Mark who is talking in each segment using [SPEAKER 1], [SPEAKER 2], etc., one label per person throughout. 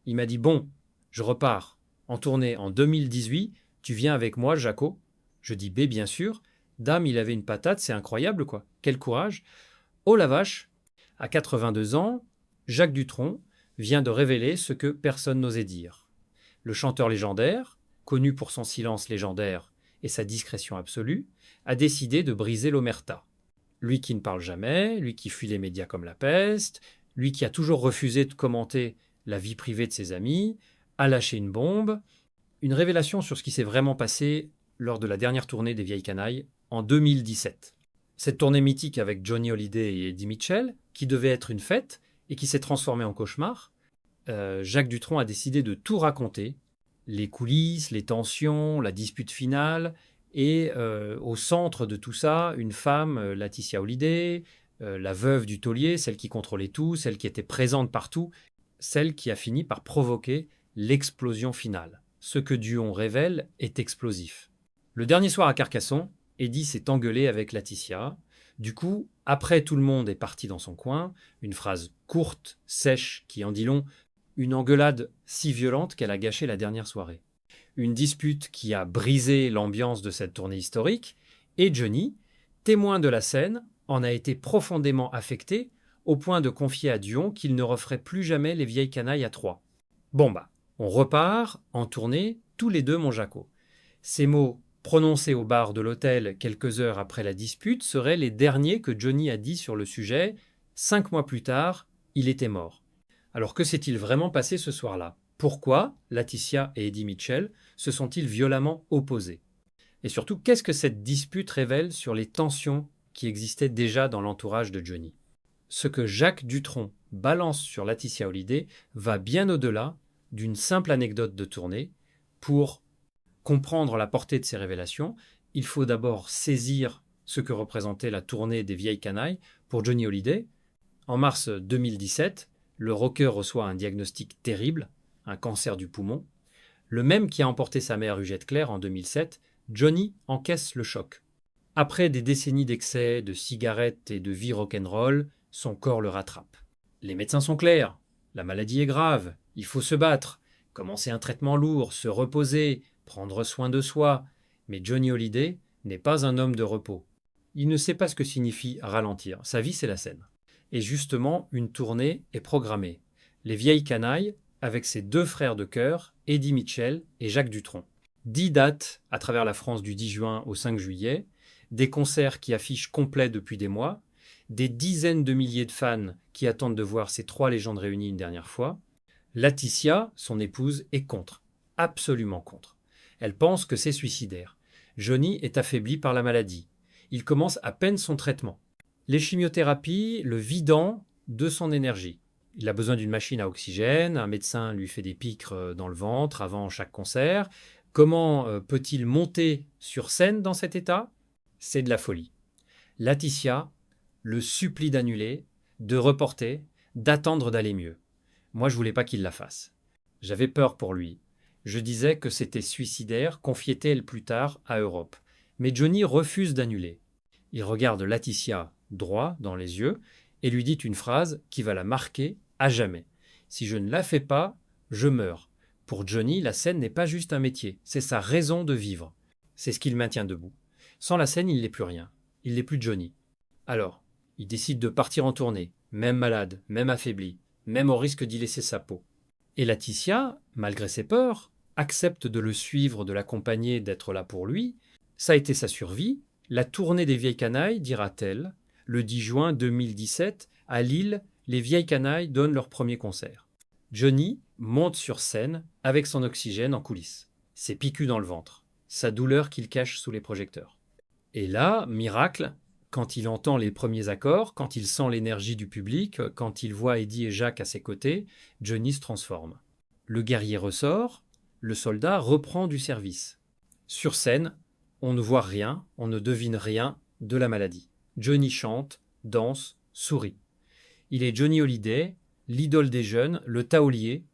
[SPEAKER 1] Il m'a dit: «Bon, je repars en tournée en 2018, tu viens avec moi, Jaco?» Je dis: Bien sûr. Dame, il avait une patate, c'est incroyable, quoi. Quel courage. Oh la vache! À 82 ans, Jacques Dutronc vient de révéler ce que personne n'osait dire. Le chanteur légendaire, connu pour son silence légendaire et sa discrétion absolue, a décidé de briser l'omerta. Lui qui ne parle jamais, lui qui fuit les médias comme la peste, lui qui a toujours refusé de commenter la vie privée de ses amis, a lâché une bombe, une révélation sur ce qui s'est vraiment passé lors de la dernière tournée des Vieilles Canailles en 2017. Cette tournée mythique avec Johnny Hallyday et Eddie Mitchell, qui devait être une fête et qui s'est transformée en cauchemar, Jacques Dutronc a décidé de tout raconter, les coulisses, les tensions, la dispute finale, et au centre de tout ça, une femme, Laetitia Hallyday, la veuve du taulier, celle qui contrôlait tout, celle qui était présente partout, celle qui a fini par provoquer l'explosion finale. Ce que Duon révèle est explosif. Le dernier soir à Carcassonne, Eddie s'est engueulé avec Laetitia. Du coup, après tout le monde est parti dans son coin, une phrase courte, sèche, qui en dit long, une engueulade si violente qu'elle a gâché la dernière soirée. Une dispute qui a brisé l'ambiance de cette tournée historique, et Johnny, témoin de la scène, en a été profondément affecté au point de confier à Duon qu'il ne referait plus jamais les Vieilles Canailles à trois. Bon bah, on repart en tournée, tous les deux, mon Jaco. Ces mots, prononcés au bar de l'hôtel quelques heures après la dispute, seraient les derniers que Johnny a dit sur le sujet. 5 mois plus tard, il était mort. Alors que s'est-il vraiment passé ce soir-là? Pourquoi Laetitia et Eddie Mitchell se sont-ils violemment opposés? Et surtout, qu'est-ce que cette dispute révèle sur les tensions qui existaient déjà dans l'entourage de Johnny? Ce que Jacques Dutronc balance sur Laetitia Hallyday va bien au-delà d'une simple anecdote de tournée. Pour comprendre la portée de ces révélations, il faut d'abord saisir ce que représentait la tournée des Vieilles Canailles pour Johnny Hallyday. En mars 2017, le rocker reçoit un diagnostic terrible, un cancer du poumon. Le même qui a emporté sa mère Huguette Claire en 2007, Johnny encaisse le choc. Après des décennies d'excès, de cigarettes et de vie rock'n'roll, son corps le rattrape. Les médecins sont clairs, la maladie est grave, il faut se battre, commencer un traitement lourd, se reposer, prendre soin de soi. Mais Johnny Hallyday n'est pas un homme de repos. Il ne sait pas ce que signifie ralentir. Sa vie, c'est la scène. Et justement, une tournée est programmée. Les Vieilles Canailles, avec ses deux frères de chœur, Eddie Mitchell et Jacques Dutronc. 10 dates à travers la France du 10 juin au 5 juillet, des concerts qui affichent complets depuis des mois, des dizaines de milliers de fans qui attendent de voir ces trois légendes réunies une dernière fois. Laetitia, son épouse, est contre, absolument contre. Elle pense que c'est suicidaire. Johnny est affaibli par la maladie. Il commence à peine son traitement. Les chimiothérapies le vidant de son énergie. Il a besoin d'une machine à oxygène, un médecin lui fait des piqûres dans le ventre avant chaque concert. Comment peut-il monter sur scène dans cet état? C'est de la folie. Laetitia le supplie d'annuler, de reporter, d'attendre d'aller mieux. Moi, je voulais pas qu'il la fasse. J'avais peur pour lui. Je disais que c'était suicidaire, confiait-elle plus tard à Europe. Mais Johnny refuse d'annuler. Il regarde Laetitia droit dans les yeux et lui dit une phrase qui va la marquer à jamais. Si je ne la fais pas, je meurs. Pour Johnny, la scène n'est pas juste un métier, c'est sa raison de vivre. C'est ce qui le maintient debout. Sans la scène, il n'est plus rien. Il n'est plus Johnny. Alors, il décide de partir en tournée, même malade, même affaibli, même au risque d'y laisser sa peau. Et Laetitia, malgré ses peurs, accepte de le suivre, de l'accompagner, d'être là pour lui. Ça a été sa survie. La tournée des Vieilles Canailles, dira-t-elle, le 10 juin 2017, à Lille, les Vieilles Canailles donnent leur premier concert. Johnny monte sur scène avec son oxygène en coulisses, ses piqûres dans le ventre, sa douleur qu'il cache sous les projecteurs. Et là, miracle, quand il entend les premiers accords, quand il sent l'énergie du public, quand il voit Eddie et Jacques à ses côtés, Johnny se transforme. Le guerrier ressort, le soldat reprend du service. Sur scène, on ne voit rien, on ne devine rien de la maladie. Johnny chante, danse, sourit. Il est Johnny Hallyday, l'idole des jeunes, le taulier.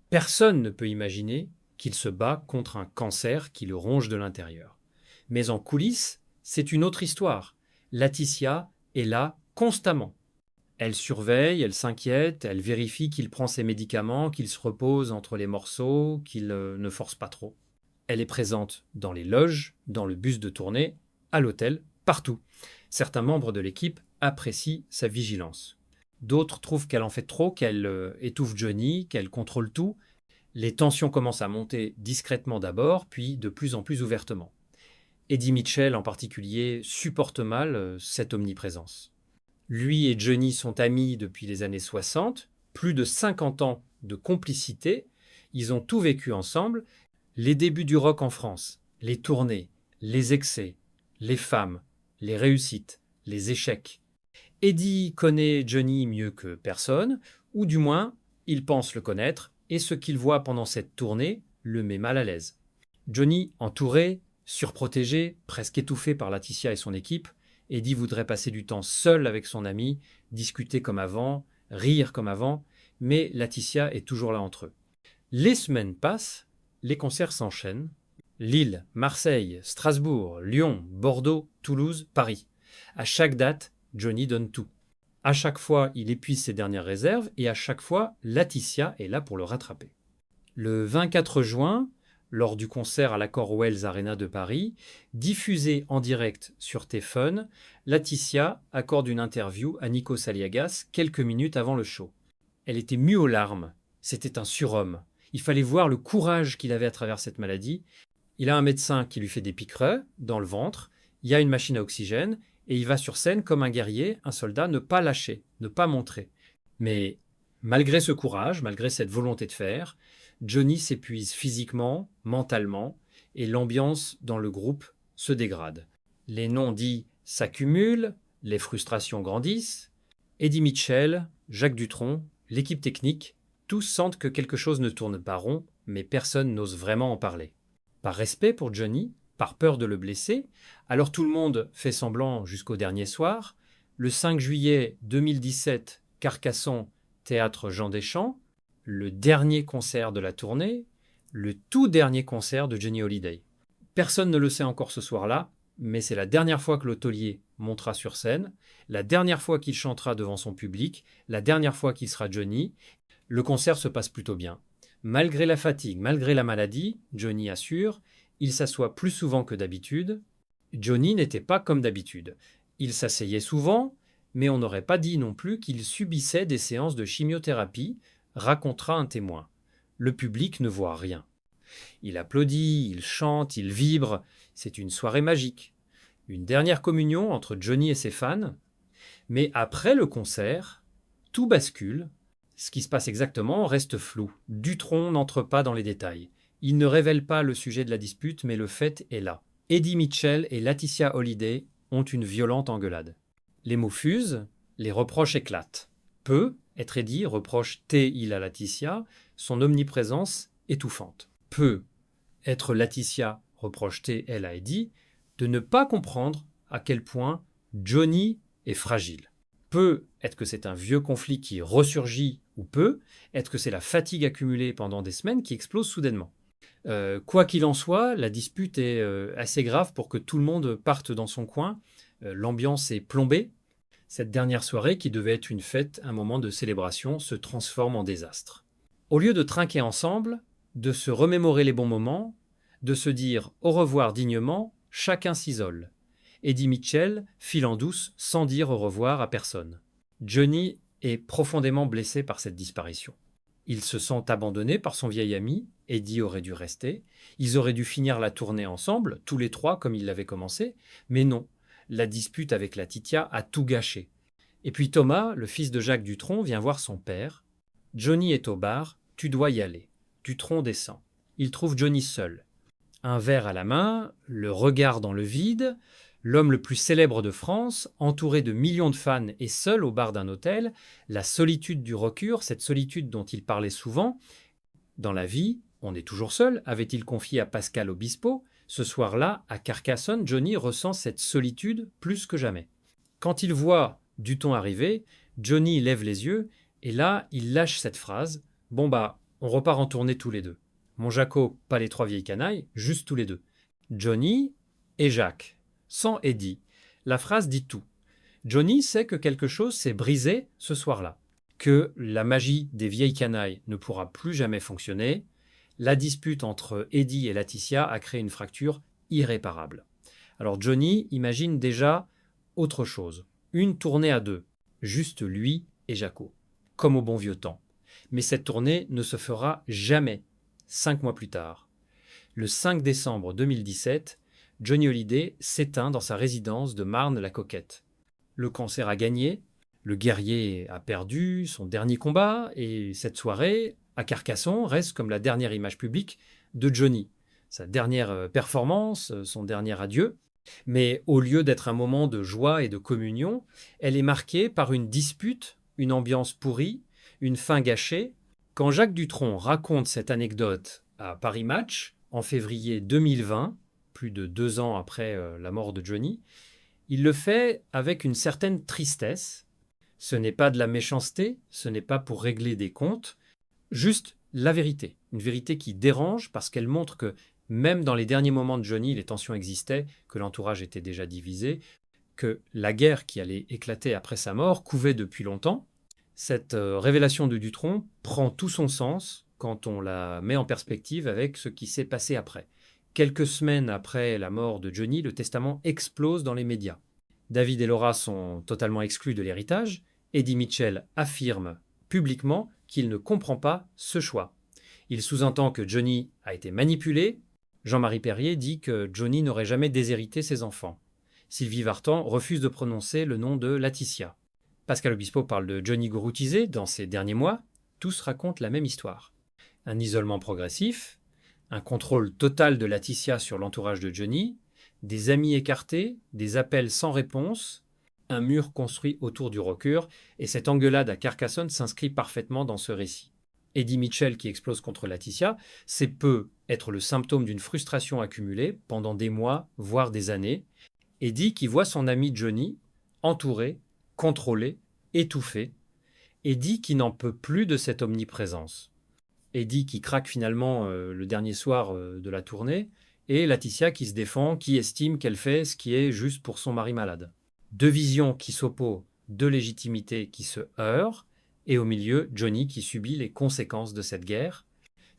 [SPEAKER 1] Personne ne peut imaginer qu'il se bat contre un cancer qui le ronge de l'intérieur. Mais en coulisses, c'est une autre histoire. Laetitia est là constamment. Elle surveille, elle s'inquiète, elle vérifie qu'il prend ses médicaments, qu'il se repose entre les morceaux, qu'il ne force pas trop. Elle est présente dans les loges, dans le bus de tournée, à l'hôtel, partout. Certains membres de l'équipe apprécient sa vigilance. D'autres trouvent qu'elle en fait trop, qu'elle étouffe Johnny, qu'elle contrôle tout. Les tensions commencent à monter discrètement d'abord, puis de plus en plus ouvertement. Eddie Mitchell en particulier supporte mal cette omniprésence. Lui et Johnny sont amis depuis les années 60, plus de 50 ans de complicité, ils ont tout vécu ensemble, les débuts du rock en France, les tournées, les excès, les femmes, les réussites, les échecs. Eddie connaît Johnny mieux que personne, ou du moins, il pense le connaître, et ce qu'il voit pendant cette tournée le met mal à l'aise. Johnny, entouré, surprotégé, presque étouffé par Laetitia et son équipe, Eddie voudrait passer du temps seul avec son ami, discuter comme avant, rire comme avant, mais Laetitia est toujours là entre eux. Les semaines passent, les concerts s'enchaînent. Lille, Marseille, Strasbourg, Lyon, Bordeaux, Toulouse, Paris. À chaque date, Johnny donne tout. À chaque fois, il épuise ses dernières réserves et à chaque fois, Laetitia est là pour le rattraper. Le 24 juin, lors du concert à l'Accor Wells Arena de Paris, diffusé en direct sur T-Fun, Laetitia accorde une interview à Nikos Aliagas quelques minutes avant le show. Elle était mue aux larmes. C'était un surhomme. Il fallait voir le courage qu'il avait à travers cette maladie. Il a un médecin qui lui fait des piqûres dans le ventre, il y a une machine à oxygène, et il va sur scène comme un guerrier, un soldat, ne pas lâcher, ne pas montrer. Mais malgré ce courage, malgré cette volonté de faire, Johnny s'épuise physiquement, mentalement, et l'ambiance dans le groupe se dégrade. Les non-dits s'accumulent, les frustrations grandissent. Eddie Mitchell, Jacques Dutronc, l'équipe technique, tous sentent que quelque chose ne tourne pas rond, mais personne n'ose vraiment en parler. Par respect pour Johnny, par peur de le blesser, alors tout le monde fait semblant jusqu'au dernier soir. Le 5 juillet 2017, Carcassonne, théâtre Jean Deschamps, le dernier concert de la tournée, le tout dernier concert de Johnny Hallyday. Personne ne le sait encore ce soir-là, mais c'est la dernière fois que le taulier montera sur scène, la dernière fois qu'il chantera devant son public, la dernière fois qu'il sera Johnny. Le concert se passe plutôt bien. Malgré la fatigue, malgré la maladie, Johnny assure, il s'assoit plus souvent que d'habitude. Johnny n'était pas comme d'habitude. Il s'asseyait souvent, mais on n'aurait pas dit non plus qu'il subissait des séances de chimiothérapie, racontera un témoin. Le public ne voit rien. Il applaudit, il chante, il vibre. C'est une soirée magique. Une dernière communion entre Johnny et ses fans. Mais après le concert, tout bascule. Ce qui se passe exactement reste flou. Dutronc n'entre pas dans les détails. Il ne révèle pas le sujet de la dispute, mais le fait est là. Eddie Mitchell et Laetitia Hallyday ont une violente engueulade. Les mots fusent, les reproches éclatent. Peut être Eddie reproche T.I. à Laetitia son omniprésence étouffante. Peut être Laetitia reproche T.L. à Eddie de ne pas comprendre à quel point Johnny est fragile. Peut être que c'est un vieux conflit qui ressurgit ou peut être que c'est la fatigue accumulée pendant des semaines qui explose soudainement. Quoi qu'il en soit, la dispute est assez grave pour que tout le monde parte dans son coin. L'ambiance est plombée. Cette dernière soirée, qui devait être une fête, un moment de célébration, se transforme en désastre. Au lieu de trinquer ensemble, de se remémorer les bons moments, de se dire au revoir dignement, chacun s'isole. Eddie Mitchell file en douce sans dire au revoir à personne. Johnny est profondément blessé par cette disparition. Il se sent abandonné par son vieil ami. Eddie aurait dû rester. Ils auraient dû finir la tournée ensemble, tous les trois comme ils l'avaient commencé. Mais non, la dispute avec Laetitia a tout gâché. Et puis Thomas, le fils de Jacques Dutronc, vient voir son père. Johnny est au bar, tu dois y aller. Dutronc descend. Il trouve Johnny seul. Un verre à la main, le regard dans le vide. L'homme le plus célèbre de France, entouré de millions de fans et seul au bar d'un hôtel, la solitude du rockure, cette solitude dont il parlait souvent. Dans la vie, on est toujours seul, avait-il confié à Pascal Obispo. Ce soir-là, à Carcassonne, Johnny ressent cette solitude plus que jamais. Quand il voit Dutronc arriver, Johnny lève les yeux et là, il lâche cette phrase « Bon bah, on repart en tournée tous les deux. Mon Jaco, pas les trois vieilles canailles, juste tous les deux. » Johnny et Jacques. Sans Eddie. La phrase dit tout. Johnny sait que quelque chose s'est brisé ce soir-là, que la magie des vieilles canailles ne pourra plus jamais fonctionner. La dispute entre Eddie et Laetitia a créé une fracture irréparable. Alors Johnny imagine déjà autre chose, une tournée à deux, juste lui et Jaco, comme au bon vieux temps. Mais cette tournée ne se fera jamais, 5 mois plus tard. Le 5 décembre 2017, Johnny Hallyday s'éteint dans sa résidence de Marne-la-Coquette. Le cancer a gagné, le guerrier a perdu son dernier combat et cette soirée, à Carcassonne, reste comme la dernière image publique de Johnny. Sa dernière performance, son dernier adieu. Mais au lieu d'être un moment de joie et de communion, elle est marquée par une dispute, une ambiance pourrie, une fin gâchée. Quand Jacques Dutronc raconte cette anecdote à Paris Match, en février 2020, plus de 2 ans après la mort de Johnny, il le fait avec une certaine tristesse. Ce n'est pas de la méchanceté, ce n'est pas pour régler des comptes, juste la vérité. Une vérité qui dérange parce qu'elle montre que même dans les derniers moments de Johnny, les tensions existaient, que l'entourage était déjà divisé, que la guerre qui allait éclater après sa mort couvait depuis longtemps. Cette révélation de Dutronc prend tout son sens quand on la met en perspective avec ce qui s'est passé après. Quelques semaines après la mort de Johnny, le testament explose dans les médias. David et Laura sont totalement exclus de l'héritage. Eddie Mitchell affirme publiquement qu'il ne comprend pas ce choix. Il sous-entend que Johnny a été manipulé. Jean-Marie Perrier dit que Johnny n'aurait jamais déshérité ses enfants. Sylvie Vartan refuse de prononcer le nom de Laetitia. Pascal Obispo parle de Johnny gouroutisé dans ses derniers mois. Tous racontent la même histoire. Un isolement progressif, un contrôle total de Laetitia sur l'entourage de Johnny, des amis écartés, des appels sans réponse, un mur construit autour du rocure, et cette engueulade à Carcassonne s'inscrit parfaitement dans ce récit. Eddie Mitchell qui explose contre Laetitia, c'est peut être le symptôme d'une frustration accumulée pendant des mois, voire des années. Eddie qui voit son ami Johnny entouré, contrôlé, étouffé. Eddie qui n'en peut plus de cette omniprésence. Eddie qui craque finalement le dernier soir de la tournée, et Laetitia qui se défend, qui estime qu'elle fait ce qui est juste pour son mari malade. Deux visions qui s'opposent, deux légitimités qui se heurtent, et au milieu, Johnny qui subit les conséquences de cette guerre.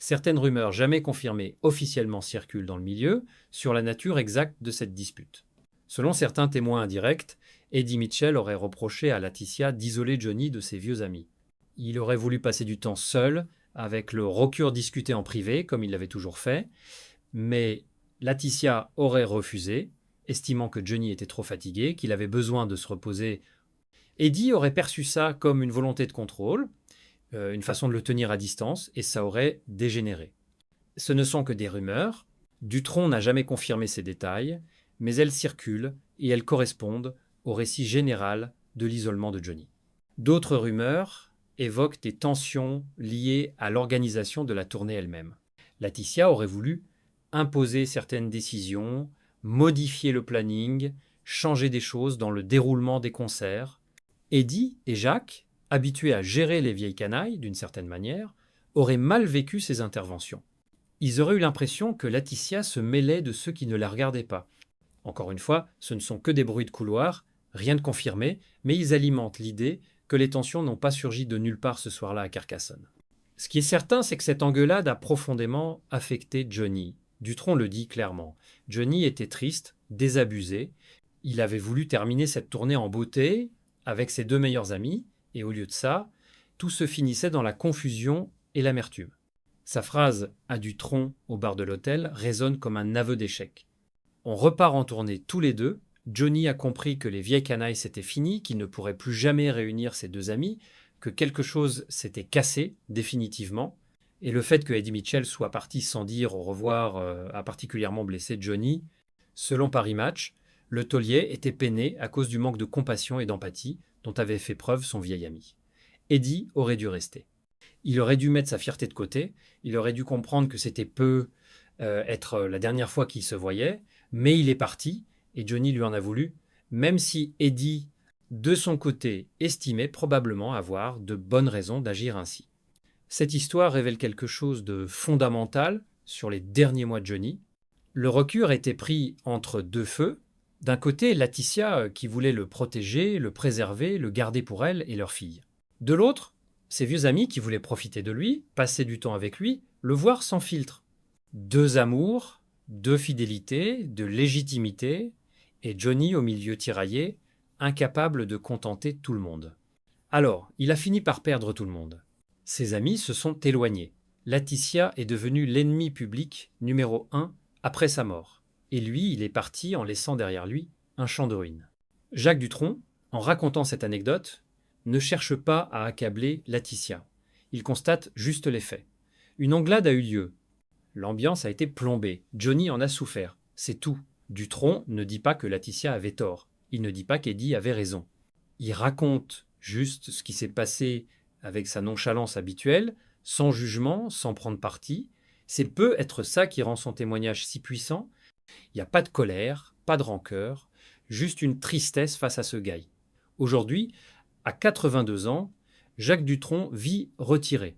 [SPEAKER 1] Certaines rumeurs jamais confirmées officiellement circulent dans le milieu sur la nature exacte de cette dispute. Selon certains témoins indirects, Eddie Mitchell aurait reproché à Laetitia d'isoler Johnny de ses vieux amis. Il aurait voulu passer du temps seul, avec le rocure discuté en privé, comme il l'avait toujours fait, mais Laetitia aurait refusé, estimant que Johnny était trop fatigué, qu'il avait besoin de se reposer. Eddie aurait perçu ça comme une volonté de contrôle, une façon de le tenir à distance, et ça aurait dégénéré. Ce ne sont que des rumeurs. Dutronc n'a jamais confirmé ces détails, mais elles circulent et elles correspondent au récit général de l'isolement de Johnny. D'autres rumeurs évoquent des tensions liées à l'organisation de la tournée elle-même. Laetitia aurait voulu imposer certaines décisions, modifier le planning, changer des choses dans le déroulement des concerts. Eddie et Jacques, habitués à gérer les vieilles canailles d'une certaine manière, auraient mal vécu ces interventions. Ils auraient eu l'impression que Laetitia se mêlait de ceux qui ne la regardaient pas. Encore une fois, ce ne sont que des bruits de couloir, rien de confirmé, mais ils alimentent l'idée que les tensions n'ont pas surgi de nulle part ce soir-là à Carcassonne. Ce qui est certain, c'est que cette engueulade a profondément affecté Johnny. Dutronc le dit clairement. Johnny était triste, désabusé. Il avait voulu terminer cette tournée en beauté, avec ses deux meilleurs amis, et au lieu de ça, tout se finissait dans la confusion et l'amertume. Sa phrase à Dutronc au bar de l'hôtel résonne comme un aveu d'échec. On repart en tournée tous les deux. Johnny a compris que les vieilles canailles c'était fini, qu'il ne pourrait plus jamais réunir ses deux amis, que quelque chose s'était cassé définitivement. Et le fait que Eddie Mitchell soit parti sans dire au revoir a particulièrement blessé Johnny. Selon Paris Match, le taulier était peiné à cause du manque de compassion et d'empathie dont avait fait preuve son vieil ami. Eddie aurait dû rester. Il aurait dû mettre sa fierté de côté, il aurait dû comprendre que c'était être la dernière fois qu'il se voyait, mais il est parti, et Johnny lui en a voulu, même si Eddie, de son côté, estimait probablement avoir de bonnes raisons d'agir ainsi. Cette histoire révèle quelque chose de fondamental sur les derniers mois de Johnny. Le rocure était pris entre deux feux, D'un côté, Laetitia qui voulait le protéger, le préserver, le garder pour elle et leur fille. De l'autre, ses vieux amis qui voulaient profiter de lui, passer du temps avec lui, le voir sans filtre. Deux amours, deux fidélités, de légitimité, et Johnny au milieu tiraillé, incapable de contenter tout le monde. Alors, il a fini par perdre tout le monde. Ses amis se sont éloignés. Laetitia est devenue l'ennemi public numéro 1 après sa mort. Et lui, il est parti en laissant derrière lui un champ de ruines. Jacques Dutronc, en racontant cette anecdote, ne cherche pas à accabler Laetitia. Il constate juste les faits. Une engueulade a eu lieu. L'ambiance a été plombée. Johnny en a souffert. C'est tout. Dutronc ne dit pas que Laetitia avait tort. Il ne dit pas qu'Eddie avait raison. Il raconte juste ce qui s'est passé avec sa nonchalance habituelle, sans jugement, sans prendre parti. C'est peut être ça qui rend son témoignage si puissant. Il n'y a pas de colère, pas de rancœur, juste une tristesse face à ce gars. Aujourd'hui, à 82 ans, Jacques Dutronc vit retiré.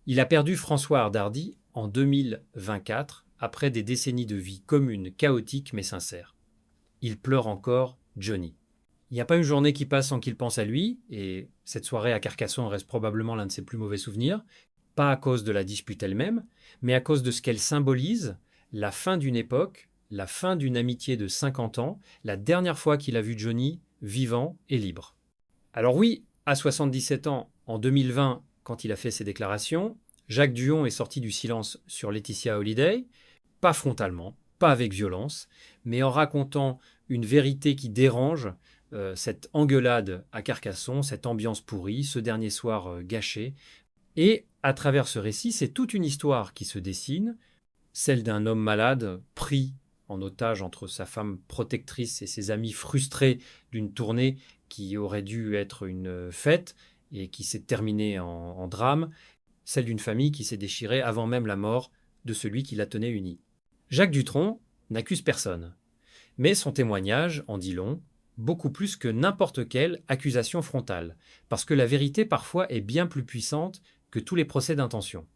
[SPEAKER 1] Il a perdu François Hardardy en 2024, après des décennies de vie commune, chaotique mais sincère. Il pleure encore Johnny. Il n'y a pas une journée qui passe sans qu'il pense à lui, et cette soirée à Carcassonne reste probablement l'un de ses plus mauvais souvenirs, pas à cause de la dispute elle-même, mais à cause de ce qu'elle symbolise, la fin d'une époque, la fin d'une amitié de 50 ans, la dernière fois qu'il a vu Johnny vivant et libre. Alors oui, à 77 ans, en 2020, quand il a fait ses déclarations, Jacques Duhon est sorti du silence sur Laetitia Hallyday, pas frontalement, pas avec violence, mais en racontant une vérité qui dérange, cette engueulade à Carcassonne, cette ambiance pourrie, ce dernier soir gâché. Et à travers ce récit, c'est toute une histoire qui se dessine, celle d'un homme malade pris en otage entre sa femme protectrice et ses amis frustrés d'une tournée qui aurait dû être une fête et qui s'est terminée en drame, celle d'une famille qui s'est déchirée avant même la mort de celui qui la tenait unie. Jacques Dutronc n'accuse personne, mais son témoignage en dit long, beaucoup plus que n'importe quelle accusation frontale, parce que la vérité parfois est bien plus puissante que tous les procès d'intention.